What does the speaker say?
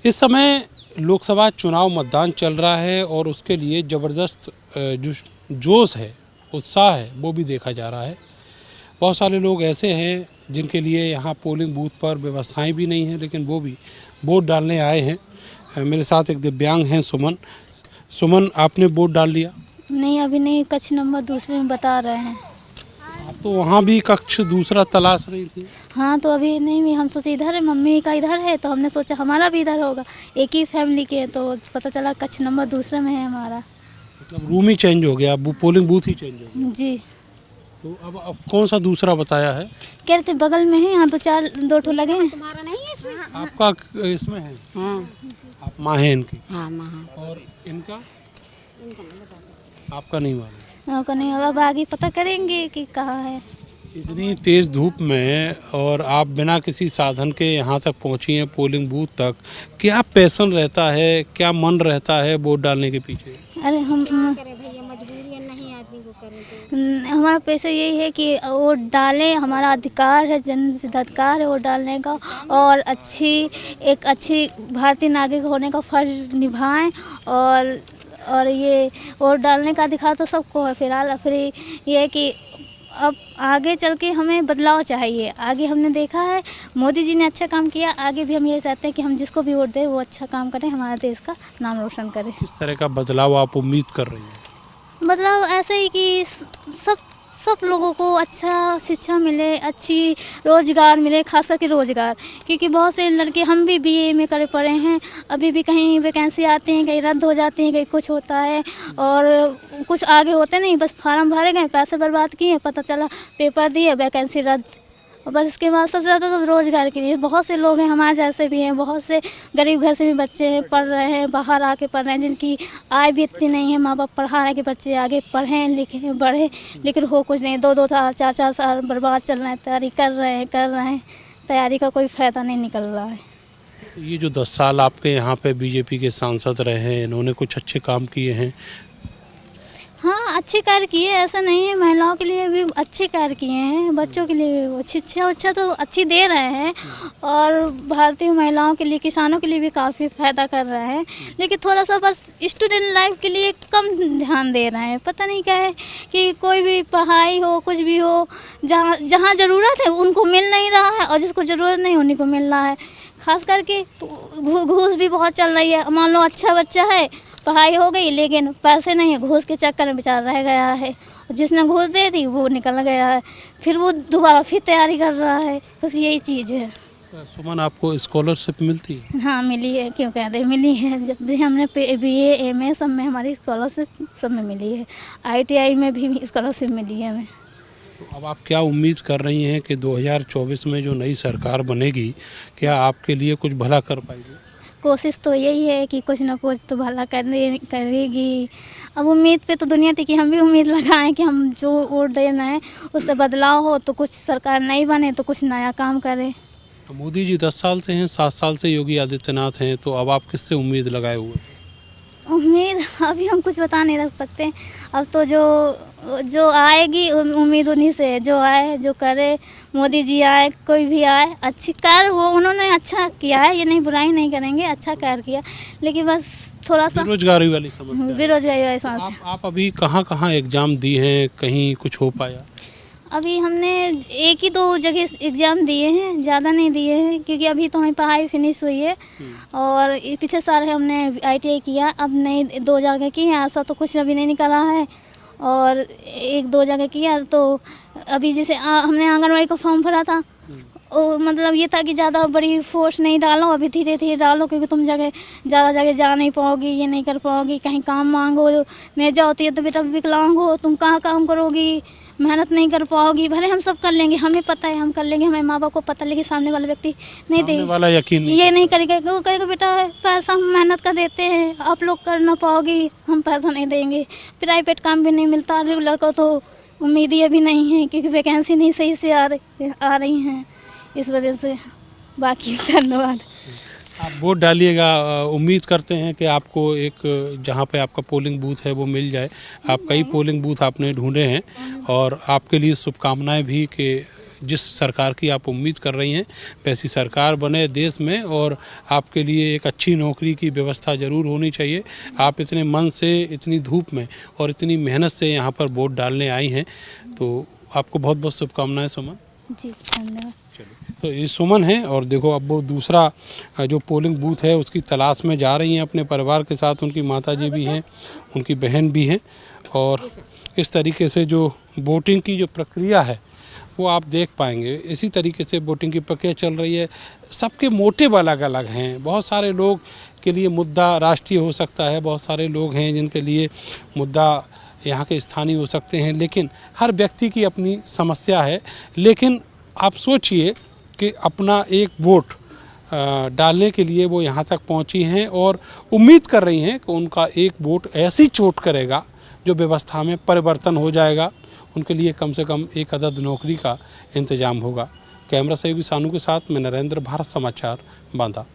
इस समय लोकसभा चुनाव मतदान चल रहा है और उसके लिए ज़बरदस्त जो जोश है, उत्साह है, वो भी देखा जा रहा है। बहुत सारे लोग ऐसे हैं जिनके लिए यहाँ पोलिंग बूथ पर व्यवस्थाएं भी नहीं हैं, लेकिन वो भी वोट डालने आए हैं। मेरे साथ एक दिव्यांग हैं, सुमन। सुमन, आपने वोट डाल लिया? नहीं, अभी नहीं। कक्ष नंबर दूसरे में बता रहे हैं। आप तो वहाँ भी कक्ष दूसरा तलाश रही थी। हाँ, तो अभी नहीं, हम सोचे इधर है, मम्मी का इधर है, तो हमने सोचा हमारा भी इधर होगा, एक ही फैमिली के, तो पता चला कक्ष नंबर दूसरे में है हमारा। मतलब रूम ही चेंज हो गया, अब पोलिंग बूथ ही चेंज हो गया। जी। तो अब कौन सा दूसरा बताया है? कह रहे थे बगल में है, यहाँ दो ठो लगे हैं। तुम्हारा नहीं है इसमें? आपका इसमें है? हाँ आप माँ हैं इनकी? हाँ माँ। और इनका आपका नहीं मालूम? का नहीं, अब आगे पता करेंगे कि कहाँ है। इतनी तेज़ धूप में और आप बिना किसी साधन के यहाँ तक पहुँची हैं पोलिंग बूथ तक, क्या पैशन रहता है, क्या मन रहता है वोट डालने के पीछे? अरे हम करे भैया, मजबूरी है, नहीं आदमी को करे तो। हमारा पैसा यही है कि वोट डालें, हमारा अधिकार है, जन अधिकार है वोट डालने का, और एक अच्छी भारतीय नागरिक होने का फर्ज निभाएं। और ये वोट डालने का अधिकार तो सबको है। फिर ये है कि अब आगे चल के हमें बदलाव चाहिए। आगे हमने देखा है मोदी जी ने अच्छा काम किया, आगे भी हम ये चाहते हैं कि हम जिसको भी वोट दें वो अच्छा काम करें, हमारे देश का नाम रोशन करें। किस तरह का बदलाव आप उम्मीद कर रही हैं? बदलाव ऐसे ही कि सब लोगों को अच्छा शिक्षा मिले, अच्छी रोज़गार मिले, खास करके रोज़गार, क्योंकि बहुत से लड़के, हम भी बीए में करे पढ़े हैं, अभी भी कहीं वैकेंसी आती हैं, कहीं रद्द हो जाती हैं, कहीं कुछ होता है, और कुछ आगे होते नहीं, बस फार्म भरे गए, पैसे बर्बाद किए, पता चला पेपर दिए, वैकेंसी रद्द। और बस इसके बाद सबसे ज़्यादा तो रोज़गार के लिए बहुत से लोग हैं, हमारे जैसे भी हैं, बहुत से गरीब घर से भी बच्चे हैं, पढ़ रहे हैं, बाहर आके पढ़ रहे हैं, जिनकी आय भी इतनी नहीं है, माँ बाप पढ़ा रहे हैं कि बच्चे आगे पढ़ें लिखें बढ़ें, लेकिन हो कुछ नहीं। 2-2 साल 4-4 साल बर्बाद चल रहे हैं, तैयारी कर रहे हैं, तैयारी का कोई फ़ायदा नहीं निकल रहा है। ये जो 10 साल आपके यहाँ पे बीजेपी के सांसद रहे हैं, इन्होंने कुछ अच्छे काम किए हैं? हाँ, अच्छे कार्य किए, ऐसा नहीं है, महिलाओं के लिए भी अच्छे कार्य किए हैं, बच्चों के लिए भी शिक्षा तो अच्छी दे रहे हैं, और भारतीय महिलाओं के लिए, किसानों के लिए भी काफ़ी फ़ायदा कर रहे हैं, लेकिन थोड़ा सा बस स्टूडेंट लाइफ के लिए कम ध्यान दे रहे हैं। पता नहीं क्या है कि कोई भी पढ़ाई हो, कुछ भी हो, जहाँ ज़रूरत है उनको मिल नहीं रहा है, और जिसको ज़रूरत नहीं उन्हीं को मिल रहा है। खास करके घूस भी बहुत चल रही है। मान लो अच्छा बच्चा है, पढ़ाई हो गई, लेकिन पैसे नहीं है, घूस के चक्कर में बेचारा रह गया है, और जिसने घूस दे दी वो निकल गया है, फिर वो दोबारा फिर तैयारी कर रहा है। बस यही चीज़ है। सुमन, आपको स्कॉलरशिप मिलती है? हाँ, मिली है, क्यों कह रहे, मिली है। जब भी हमने BA MA सब में हमारी स्कॉलरशिप सब में मिली है, ITI में भी स्कॉलरशिप मिली है हमें। तो अब आप क्या उम्मीद कर रही हैं कि 2024 में जो नई सरकार बनेगी, क्या आपके लिए कुछ भला कर पाएगी? कोशिश तो यही है कि कुछ ना कुछ तो भला करेगी। अब उम्मीद पे तो दुनिया टिकी, हम भी उम्मीद लगाएं कि हम जो वोट देना है उससे बदलाव हो, तो कुछ सरकार नई बने तो कुछ नया काम करे। तो मोदी जी 10 साल से हैं, 7 साल से योगी आदित्यनाथ हैं, तो अब आप किससे उम्मीद लगाए हुए हैं? उम्मीद अभी हम कुछ बता नहीं रख सकते। अब तो जो आएगी उम्मीद उन्हीं से है, जो आए, जो करे, मोदी जी आए, कोई भी आए, अच्छी कार्य वो उन्होंने अच्छा किया है, ये नहीं, बुराई नहीं करेंगे, अच्छा कार्य किया, लेकिन बस थोड़ा सा बेरोजगारी वाली समस्या है। बेरोजगारी वाली समस्या। आप अभी कहाँ एग्जाम दी हैं, कहीं कुछ हो पाया? अभी हमने 1 ही 2 जगह एग्ज़ाम दिए हैं, ज़्यादा नहीं दिए हैं, क्योंकि अभी तो हमारी पढ़ाई फिनिश हुई है, और पिछले साल हमने ITI किया, अब नई 2 जगह की हैं, ऐसा तो कुछ अभी नहीं निकला है, और 1-2 जगह किया। तो अभी जैसे हमने आंगनवाड़ी का फॉर्म भरा था, मतलब ये था कि ज़्यादा बड़ी फोर्स नहीं डालो, अभी धीरे धीरे डालो, क्योंकि तुम ज़्यादा जगह जा नहीं पाओगी, ये नहीं कर पाओगी, कहीं काम मांगो नहीं जाती है, तो बेटा विकलांग हो, तुम कहाँ काम करोगी, मेहनत नहीं कर पाओगी। भले हम सब कर लेंगे, हमें पता है हम कर लेंगे, हमें माँ बाप को पता, लेकिन सामने वाला व्यक्ति नहीं देगा, वाला यकीन नहीं, ये नहीं करेगा, वो कहेगा बेटा पैसा हम मेहनत का देते हैं, आप लोग कर ना पाओगी, हम पैसा नहीं देंगे। प्राइवेट काम भी नहीं मिलता, रेगुलर का तो उम्मीद ही अभी नहीं है, क्योंकि वैकेंसी नहीं सही से आ रही हैं, इस वजह से। बाकी धन्यवाद। आप वोट डालिएगा, उम्मीद करते हैं कि आपको एक जहां पे आपका पोलिंग बूथ है वो मिल जाए। आप कई पोलिंग बूथ आपने ढूंढे हैं, और आपके लिए शुभकामनाएं भी कि जिस सरकार की आप उम्मीद कर रही हैं वैसी सरकार बने देश में, और आपके लिए एक अच्छी नौकरी की व्यवस्था ज़रूर होनी चाहिए। आप इतने मन से, इतनी धूप में और इतनी मेहनत से यहाँ पर वोट डालने आई हैं, तो आपको बहुत बहुत शुभकामनाएं सुमन। जी धन्यवाद। चलिए, तो ये सुमन है, और देखो अब वो दूसरा जो पोलिंग बूथ है उसकी तलाश में जा रही हैं अपने परिवार के साथ। उनकी माताजी भी हैं, उनकी बहन भी हैं, और इस तरीके से जो वोटिंग की जो प्रक्रिया है वो आप देख पाएंगे। इसी तरीके से वोटिंग की प्रक्रिया चल रही है। सबके मोटिव अलग अलग हैं। बहुत सारे लोग के लिए मुद्दा राष्ट्रीय हो सकता है, बहुत सारे लोग हैं जिनके लिए मुद्दा यहाँ के स्थानीय हो सकते हैं, लेकिन हर व्यक्ति की अपनी समस्या है। लेकिन आप सोचिए कि अपना एक वोट डालने के लिए वो यहाँ तक पहुँची हैं और उम्मीद कर रही हैं कि उनका एक वोट ऐसी चोट करेगा जो व्यवस्था में परिवर्तन हो जाएगा। उनके लिए कम से कम एक अदद नौकरी का इंतजाम होगा। कैमरा सहयोगी सानू के साथ मैं नरेंद्र, भारत समाचार, बांदा।